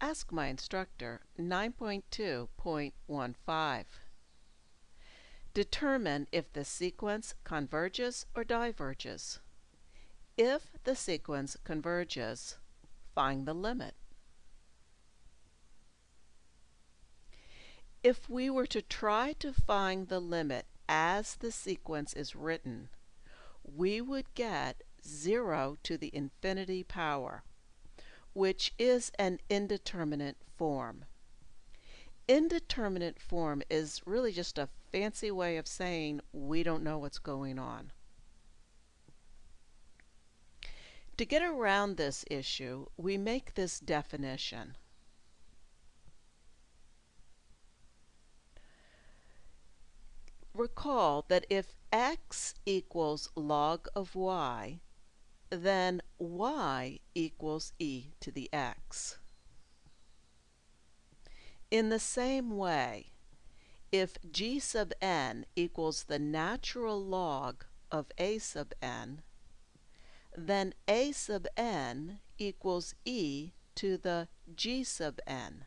Ask My Instructor 9.2.15. Determine if the sequence converges or diverges. If the sequence converges, find the limit. If we were to try to find the limit as the sequence is written, we would get 0 to the infinity power, which is an indeterminate form. Indeterminate form is really just a fancy way of saying we don't know what's going on. To get around this issue, we make this definition. Recall that if x equals log of y, then y equals e to the x. In the same way, if g sub n equals the natural log of a sub n, then a sub n equals e to the g sub n.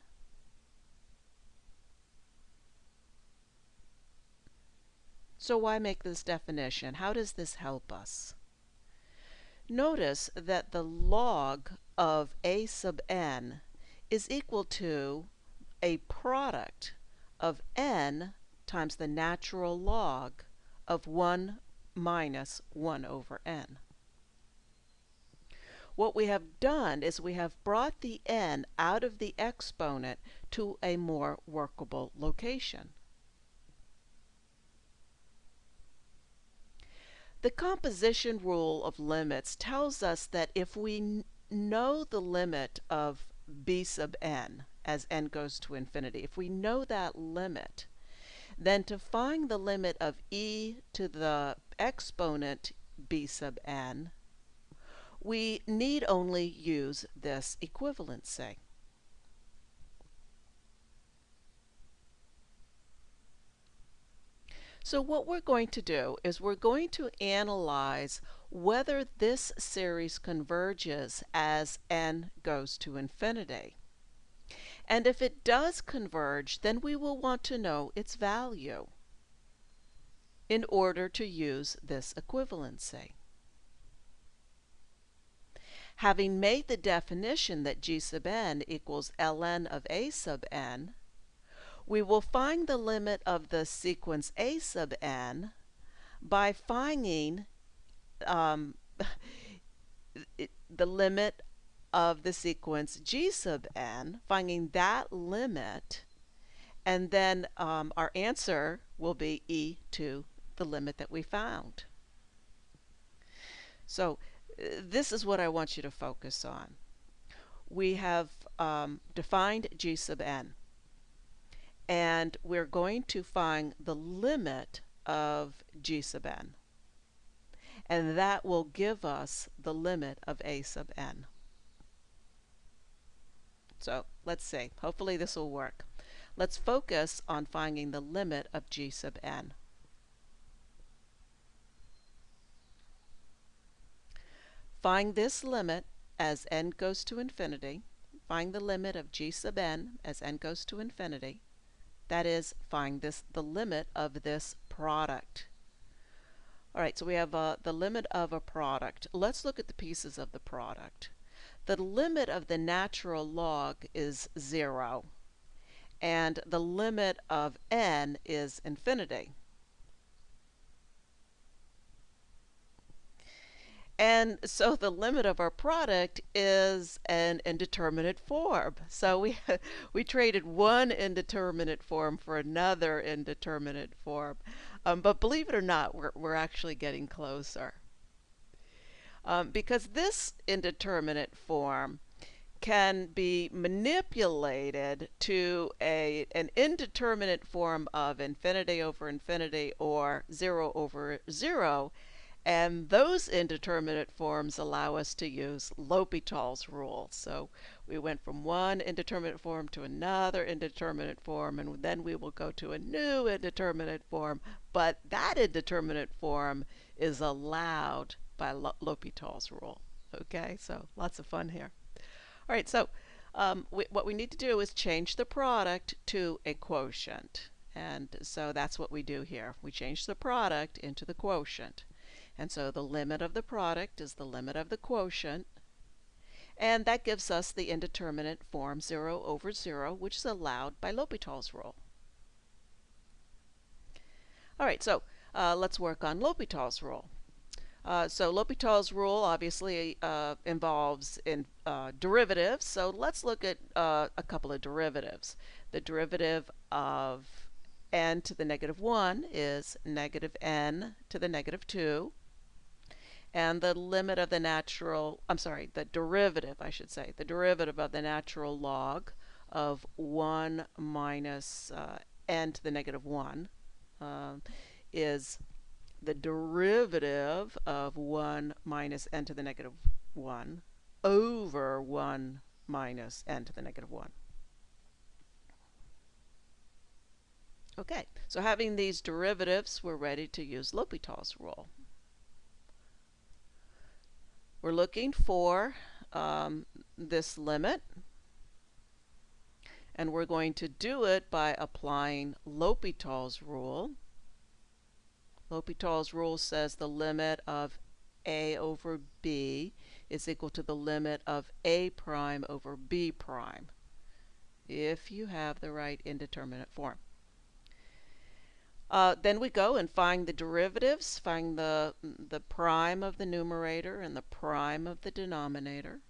So why make this definition? How does this help us? Notice that the log of a sub n is equal to a product of n times the natural log of 1 minus 1 over n. What we have done is we have brought the n out of the exponent to a more workable location. The composition rule of limits tells us that if we know the limit of b sub n as n goes to infinity, if we know that limit, then to find the limit of e to the exponent b sub n, we need only use this equivalency. So what we're going to do is we're going to analyze whether this series converges as n goes to infinity. And if it does converge, then we will want to know its value in order to use this equivalency. Having made the definition that g sub n equals ln of a sub n, we will find the limit of the sequence a sub n by finding the limit of the sequence g sub n, finding that limit, and then our answer will be e to the limit that we found. So this is what I want you to focus on. We have defined g sub n, and we're going to find the limit of g sub n, and that will give us the limit of a sub n. So let's see, hopefully this will work. Let's focus on finding the limit of g sub n. Find this limit as n goes to infinity. Find the limit of g sub n as n goes to infinity. That is, find the limit of this product. Alright, so we have the limit of a product. Let's look at the pieces of the product. The limit of the natural log is 0, and the limit of n is infinity. And so the limit of our product is an indeterminate form. So we traded one indeterminate form for another indeterminate form. But believe it or not, we're actually getting closer. Because this indeterminate form can be manipulated to an indeterminate form of infinity over infinity or 0 over 0. And those indeterminate forms allow us to use L'Hopital's rule. So we went from one indeterminate form to another indeterminate form, and then we will go to a new indeterminate form. But that indeterminate form is allowed by L'Hopital's rule. Okay, so lots of fun here. All right, so what we need to do is change the product to a quotient. And so that's what we do here. We change the product into the quotient. And so the limit of the product is the limit of the quotient. And that gives us the indeterminate form 0 over 0, which is allowed by L'Hopital's rule. All right, so let's work on L'Hopital's rule. So L'Hopital's rule obviously involves derivatives. So let's look at a couple of derivatives. The derivative of n to the negative 1 is negative n to the negative 2. And the limit of the the derivative, I should say, the derivative of the natural log of 1 minus n to the negative 1 is the derivative of 1 minus n to the negative 1 over 1 minus n to the negative 1. Okay, so having these derivatives, we're ready to use L'Hopital's rule. We're looking for this limit, and we're going to do it by applying L'Hopital's rule. L'Hopital's rule says the limit of a over b is equal to the limit of a prime over b prime, if you have the right indeterminate form. Then we go and find the derivatives, find the prime of the numerator and the prime of the denominator.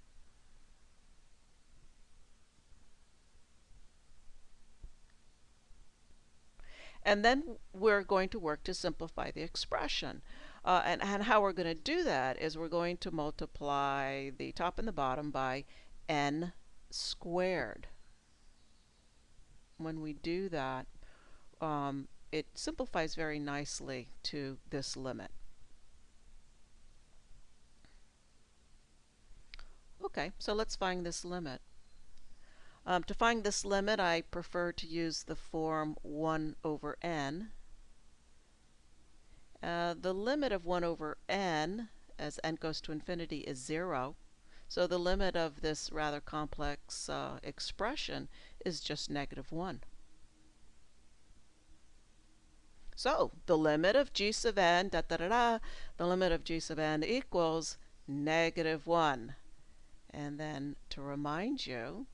And then we're going to work to simplify the expression. And how we're going to do that is we're going to multiply the top and the bottom by n squared. When we do that, it simplifies very nicely to this limit. Okay, so let's find this limit. To find this limit, I prefer to use the form 1 over n. The limit of 1 over n, as n goes to infinity, is 0. So the limit of this rather complex expression is just negative 1. So the limit of g sub n, the limit of g sub n equals negative 1. And then to remind you,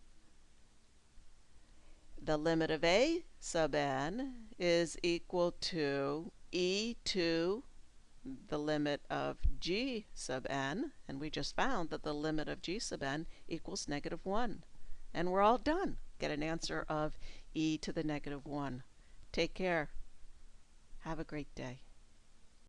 the limit of a sub n is equal to e to the limit of g sub n, and we just found that the limit of g sub n equals negative 1. And we're all done. Get an answer of e to the negative 1. Take care. Have a great day.